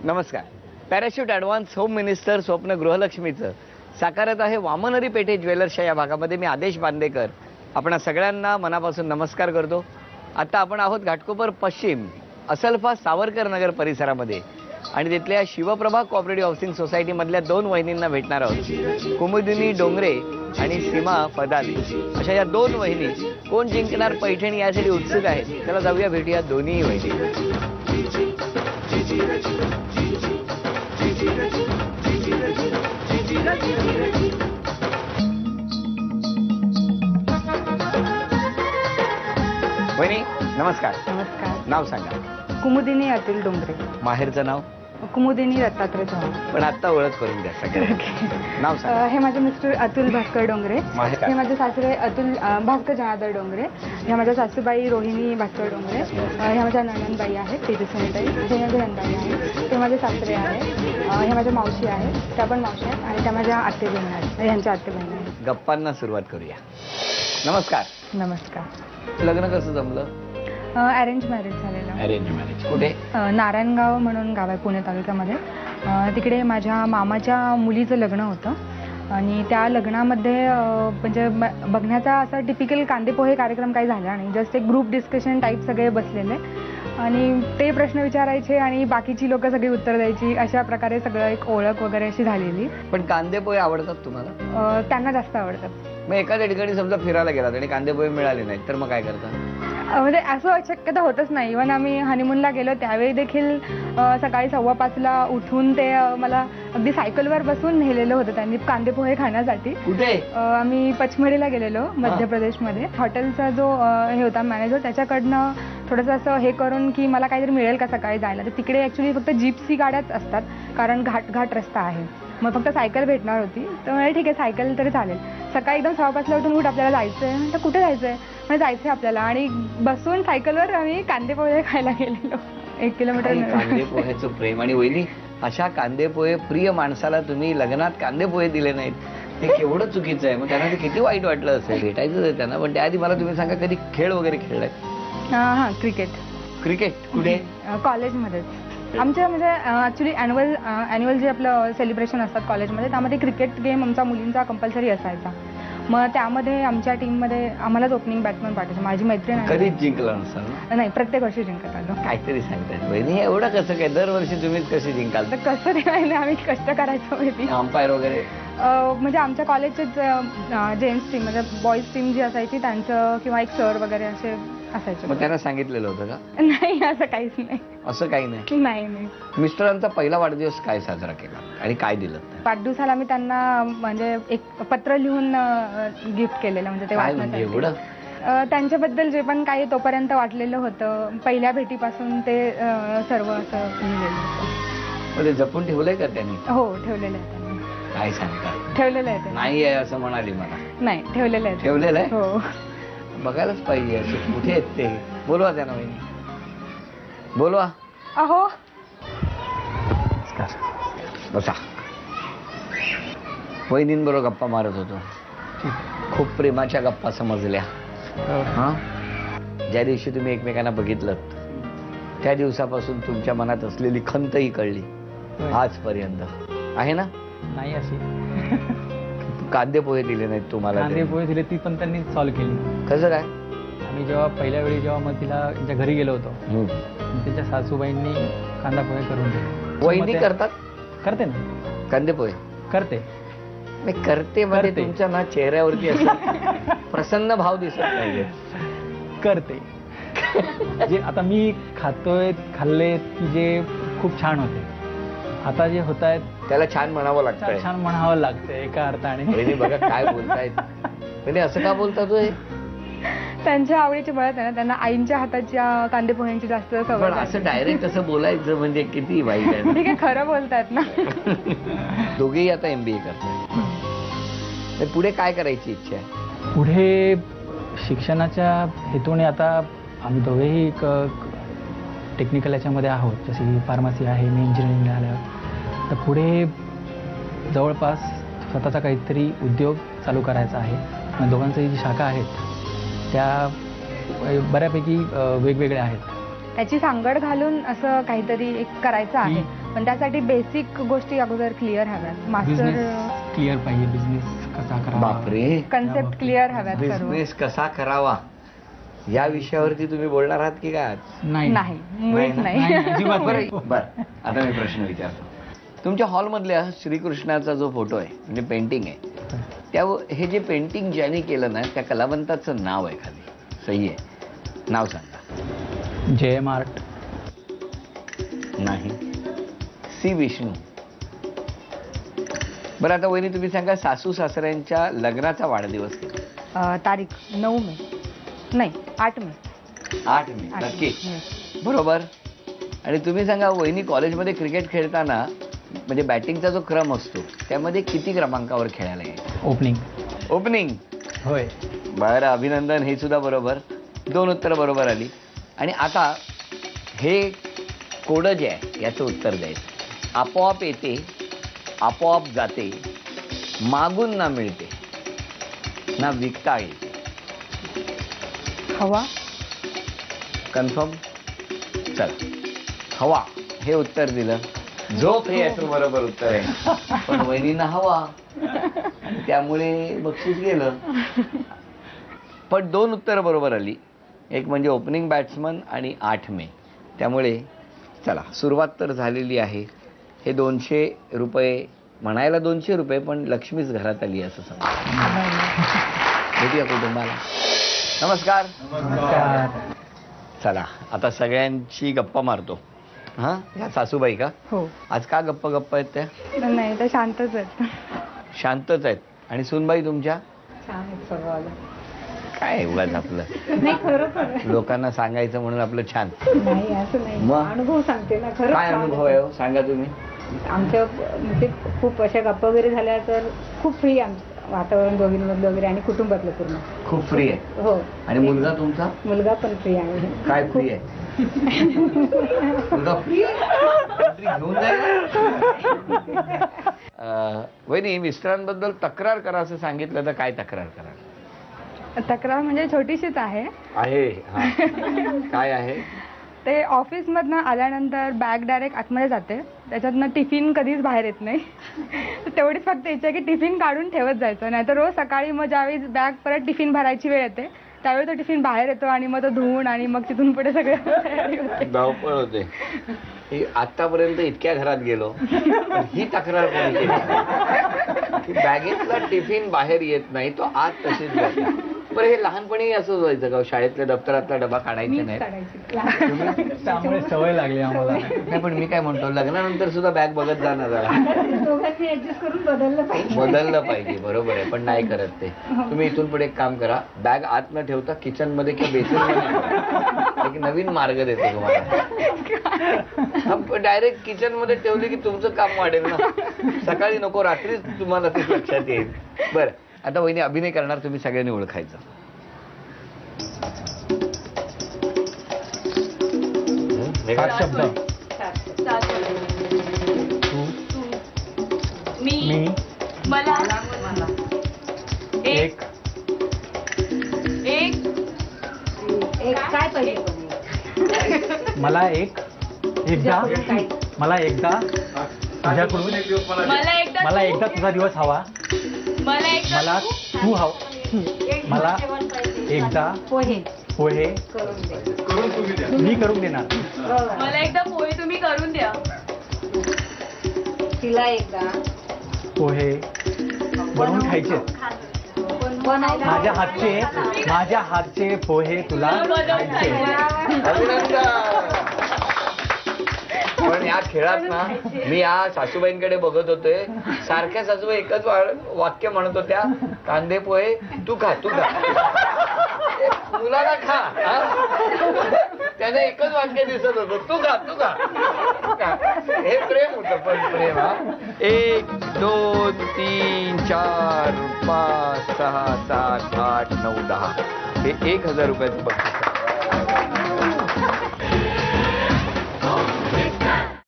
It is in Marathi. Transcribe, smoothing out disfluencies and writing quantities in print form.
नमस्कार. पॅराशूट ॲडव्हान्स होम मिनिस्टर स्वप्न गृहलक्ष्मीचं साकारत आहे वामनरी पेठे ज्वेलर्सच्या या भागामध्ये. मी आदेश बांदेकर आपणा सगळ्यांना मनापासून नमस्कार करतो. आता आपण आहोत घाटकोपर पश्चिम असलफा सावरकर नगर परिसरामध्ये आणि तिथल्या शिवप्रभा कोऑपरेटिव्ह हाऊसिंग सोसायटीमधल्या दोन वहिनींना भेटणार आहोत. कुमुदिनी डोंगरे आणि सीमा फदाली अशा या दोन वहिनी कोण जिंकणार पैठणी यासाठी उत्सुक आहेत. त्याला जाऊया भेटूया दोन्ही वहिनी. वहिनी नमस्कार. नमस्कार. नाव सांगा. कुमुदिनी अतुल डोंगरे. माहेरचं नाव? कुमुदिनी दत्तात्रय चव्हाण. पण आता ओळख करून द्या सगळ्यांना. नाव सांगा. हे माझे मिस्टर अतुल भास्कर डोंगरे. हे माझे सासरे अतुल भास्कर जनार्दन डोंगरे. ह्या माझ्या सासूबाई रोहिणी भास्कर डोंगरे. ह्या माझ्या नणंदबाई आहेत तेजस्विनीताई. हे माझे नंदाई आहेत. ते माझे सासरे आहेत. हे माझ्या मावशी आहेत. त्या पण मावशी आहेत आणि त्या माझ्या आत्ते बहिणी आहेत. ह्यांच्या आत्ते बहिणी आहेत. गप्पांना सुरुवात करूया. नमस्कार. नमस्कार. लग्न कसं जमलं? अरेंज मॅरेज झालेलं. Arrange marriage. कुठे? नारायणगाव म्हणून गाव आहे पुणे तालुक्यामध्ये. तिकडे माझ्या मामाच्या मुलीचं लग्न होतं आणि त्या लग्नामध्ये म्हणजे बघण्याचा असा टिपिकल कांदेपोहे कार्यक्रम काही झाला आणि जस्ट एक ग्रुप डिस्कशन टाईप सगळे बसलेले आणि ते प्रश्न विचारायचे आणि बाकीची लोक सगळी उत्तर द्यायची. अशा प्रकारे सगळं एक ओळख वगैरे अशी झालेली. पण कांदेपोहे आवडतात तुम्हाला? त्यांना जास्त आवडतात. मग एखाद्या ठिकाणी समजा फिरायला गेलात आणि कांदेपोहे मिळाले नाहीत तर मग काय करता? म्हणजे असं शक्यता होतच नाही. इव्हन आम्ही हनीमूनला गेलो त्यावेळी देखील सकाळी 5:15 उठून ते मला अगदी सायकलवर बसून नेलेलं होतं त्यांनी कांदेपोहे खाण्यासाठी. कुठे? आम्ही पचमढीला गेलेलो मध्य प्रदेशमध्ये. हॉटेलचा जो हे होता मॅनेजर त्याच्याकडनं थोडंसं असं हे करून की मला काहीतरी मिळेल का सकाळी जायला. तर तिकडे ॲक्च्युली फक्त जिप्सी गाड्याच असतात कारण घाट रस्ता आहे. मग फक्त सायकल भेटणार होती तर म्हणजे ठीक आहे सायकल तरी चालेल. सकाळी एकदम 5:15 उठून आपल्याला जायचं आहे तर कुठे जायचं आहे म्हणजे जायचं आहे आपल्याला आणि बसून सायकलवर आम्ही कांदेपोहे खायला गेलेलो 1 किलोमीटर. कांदेपोह्याचं प्रेम. आणि वहिनी अशा कांदेपोहे प्रिय माणसाला तुम्ही लग्नात कांदेपोहे दिले नाहीत हे केवढं चुकीचं आहे. मग त्यांना ते किती वाईट वाटलं असेल. भेटायचं आहे त्यांना. पण त्याआधी मला तुम्ही सांगा कधी खेळ वगैरे खेळलाय? हां क्रिकेट. क्रिकेट कुठे? कॉलेजमध्येच. आमच्या म्हणजे ॲक्च्युली ॲन्युअल जे आपलं सेलिब्रेशन असतात कॉलेजमध्ये त्यामध्ये क्रिकेट गेम आमचा मुलींचा कंपल्सरी असायचा. मग त्यामध्ये आमच्या टीममध्ये आम्हालाच ओपनिंग बॅट्समन पाठायचं. माझी मैत्रीण कधीच जिंकला नसताना? नाही प्रत्येक वर्षी जिंकत आलो. काहीतरी सांगताय वहिनी. एवढं कसं काय दरवर्षी तुम्हीच कशी जिंकाल? तर कसं ते नाही आम्ही कष्ट करायचो माहिती. अंपायर वगैरे? म्हणजे आमच्या कॉलेजचेच जेंट्स टीम म्हणजे बॉईज टीम जी असायची त्यांचं किंवा एक सर वगैरे असे असायचे. मग त्यांना सांगितलेलं होतं का? नाही असं काहीच नाही. असं काही नाही? नाही. मिस्टरांचा पहिला वाढदिवस काय साजरा केला आणि काय दिलं? वाढदिवसाला मी त्यांना म्हणजे एक पत्र लिहून गिफ्ट केलेलं म्हणजे ते वाचण्यासाठी. एवढं? त्यांच्याबद्दल जे पण काही तोपर्यंत वाटलेलं होतं पहिल्या भेटीपासून ते सर्व असं लिहिलेलं होतं. ते जपून ठेवलंय का त्यांनी? हो ठेवलेलं आहे त्यांनी. काय सांगता? ठेवलेलं आहे. नाही आहे असं म्हणाली मला. नाही ठेवलेलं आहे. ठेवलेलं आहे? हो. बघायलाच पाहिजे असे कुठे आहेत ते. बोलवा त्यांना वहिनी. बोलवा. अहो बसा. वहिनींबरोबर गप्पा मारत होतो. खूप प्रेमाच्या गप्पा समजल्या. हा ज्या दिवशी तुम्ही एकमेकांना बघितलं त्या दिवसापासून तुमच्या मनात असलेली खंतही कळली आजपर्यंत आहे ना? नाही अशी कांदेपोहे दिले नाहीत तुम्हाला? कांदेपोहे दिले ती पण त्यांनी सॉल्व्ह केली. कसं काय? आम्ही जेव्हा पहिल्या वेळी जेव्हा मग तिला त्यांच्या घरी गेलो होतो त्यांच्या सासूबाईंनी कांदापोहे करून दिले. वहिनी करतात? करते ना कांदेपोहे. करते. नाही करते मध्ये तुमच्या ना चेहऱ्यावरती असं प्रसन्न भाव दिसत पाहिजे. करते. जे आता मी खाल्ले की जे खूप छान होते आता जे होत आहेत त्याला छान म्हणावं लागतं. छान म्हणावं लागतं एका अर्थाने. बघा काय बोलतायत. म्हणजे असं का बोलता तू? त्यांच्या आवडीची बळत आहे ना त्यांना आईंच्या हाताच्या कांदेपोह्यांची जास्त सवय. असं डायरेक्ट असं बोलायचं म्हणजे किती वाईट आहे. ठीक आहे खरं बोलतायत ना. दोघेही आता MBA करतात. पुढे काय करायची इच्छा आहे? पुढे शिक्षणाच्या हेतूने आता आम्ही दोघेही एक टेक्निकल याच्यामध्ये आहोत. जशी फार्मसी आहे मी इंजिनिअरिंगला आलं तर पुढे जवळपास स्वतःचा काहीतरी उद्योग चालू करायचा आहे. दोघांची जी शाखा आहेत त्या बऱ्यापैकी वेगवेगळ्या आहेत. त्याची सांगड घालून असं काहीतरी एक करायचं आहे. पण त्यासाठी बेसिक गोष्टी अगोदर क्लिअर हव्यात. मास्टर बिझनेस क्लिअर पाहिजे. बिझनेस कसा करावा. बापरे, कन्सेप्ट क्लिअर हव्यात सर्व. बिझनेस कसा करावा या विषयावरती तुम्ही बोलणार आहात की काय? नाही नाही, मुळीच नाही, नाही. अजिबात बरं नाही. बरं, आता मी प्रश्न विचारतो. तुमच्या हॉलमधल्या श्रीकृष्णाचा जो फोटो आहे म्हणजे पेंटिंग आहे, त्या हे जे पेंटिंग ज्याने केलं ना त्या कलावंताचं नाव आहे खाली, सही आहे, नाव सांगा. JM art. नाही. सी विष्णू. बरं आता वहिनी तुम्ही सांगा, सासू सासऱ्यांच्या लग्नाचा वाढदिवस किती? तारीख 9 मे, नाही 8 मे. 8 मे. 8 नक्की मे. बरोबर. आणि तुम्ही सांगा वहिनी, कॉलेजमध्ये क्रिकेट खेळताना म्हणजे बॅटिंगचा जो क्रम असतो त्यामध्ये किती क्रमांकावर खेळायला आहे? ओपनिंग. ओपनिंग. होय. बरं, अभिनंदन. हे सुद्धा बरोबर. 2 उत्तरं बरोबर आली. आणि आता हे कोडं जे आहे याचं उत्तर द्यायचं. आपोआप येते, आपोआप जाते, मागून ना मिळते, ना विकता येते. हवा. कन्फर्म. चला, हवा हे उत्तर दिलं. झोप हे याचं बरोबर उत्तर आहे. पण वहिनींना हवा, त्यामुळे बक्षीस गेलं. पण 2 उत्तरं बरोबर आली. एक म्हणजे ओपनिंग बॅट्समन आणि 8 मे. त्यामुळे चला, सुरुवात तर झालेली आहे. हे 200 रुपये म्हणायला 200 रुपये, पण लक्ष्मीच घरात आली असं समजा. भेटूया कुटुंबाला. नमस्कार. नमस्कार. चला, आता सगळ्यांची गप्पा मारतो. हां, ह्या सासूबाई का? हो. आज का गप्प गप्प आहेत त्या? नाही, तर शांतच आहेत. शांतच आहेत. आणि सुनबाई तुमच्या? काय उगाच आपलं नाही, खरोखर लोकांना सांगायचं म्हणून आपलं छान. नाही, असं नाही. मग? अनुभव सांगते ना. खरंच काय अनुभव आहे हो? सांगा तुम्ही. आमच्या म्हणजे खूप अशा गप्पा वगैरे झाल्या तर खूप फ्री वातावरण दोघींमधलं वगैरे आणि कुटुंबातलं पूर्ण. खूप फ्री आहे. हो. आणि मुलगा तुमचा? मुलगा पण फ्री आहे. काय फ्री आहे? मुलगा फ्री आहे? घेऊन जायला? वहिनी, मिस्टरांबद्दल तक्रार करा असं सांगितलं तर काय तक्रार करा? तक्रार म्हणजे छोटीशीच आहे. हा. काय आहे? ते ऑफिसमधनं आल्यानंतर बॅग डायरेक्ट आतमध्ये जाते. त्याच्यातनं टिफिन कधीच बाहेर येत नाही. तेवढीच फक्त इच्छा आहे की टिफिन काढून ठेवत जायचं. नाहीतर रोज सकाळी मग ज्यावेळी बॅग परत टिफिन भरायची वेळ येते त्यावेळी तो टिफिन बाहेर येतो आणि मग तो धुवून आणि मग तिथून पुढे सगळं तयारी होते. धावपळ होते. आतापर्यंत इतक्या घरात गेलो, पण ही तक्रार कोणी केली? बॅगेतला टिफिन बाहेर येत नाही, तो आत तशीच जाते. बरं, हे लहानपणी असंच व्हायचं का? शाळेतल्या दप्तरातला डबा काढायचा नाही? त्यामुळे सवय लागली आम्हाला. नाही, पण मी काय म्हणतो, लग्नानंतर सुद्धा बॅग बघत जाणार जरा. दोघांनी ऍडजस्ट करून बदललं पाहिजे. बदललं पाहिजे. बरोबर आहे, पण नाही करत ते. तुम्ही इथून पुढे एक काम करा, बॅग आत न ठेवता किचन मध्ये किंवा बेसिन मध्ये एक नवीन मार्ग देतो तुम्हाला. डायरेक्ट किचन मध्ये ठेवली की तुमचं काम वाढेल ना. सकाळी नको, रात्रीच तुम्हाला ते लक्षात येईल. बरं, आता वहिनी अभिनय करणार, तुम्ही सगळ्यांनी ओळखायचं. सात शब्द. मी. मला एक. काय पाहिजे? मला एकदा तुझ्याकडून मला एकदा तुझा दिवस हवा. मला तू हवा. मला एकदा पोहे मी करून देणार. मला एकदा पोहे तुम्ही करून द्या. तिला एकदा पोहे बनवून खायचे. माझ्या हातचे पोहे तुला खायचे. पण या खेळात ना मी या सासूबाईंकडे बघत होते, सारख्या सासूबाई एकच वाक्य म्हणत होत्या, कांदे पोहे तू खा. मुलाला खा. त्याने एकच वाक्य दिसत होतं, तू खा. हे प्रेम होतं. पण प्रेम हा 1 2 3 4 5 6 7 8 9 10 हे 1000 रुपयाचं बक्षीस.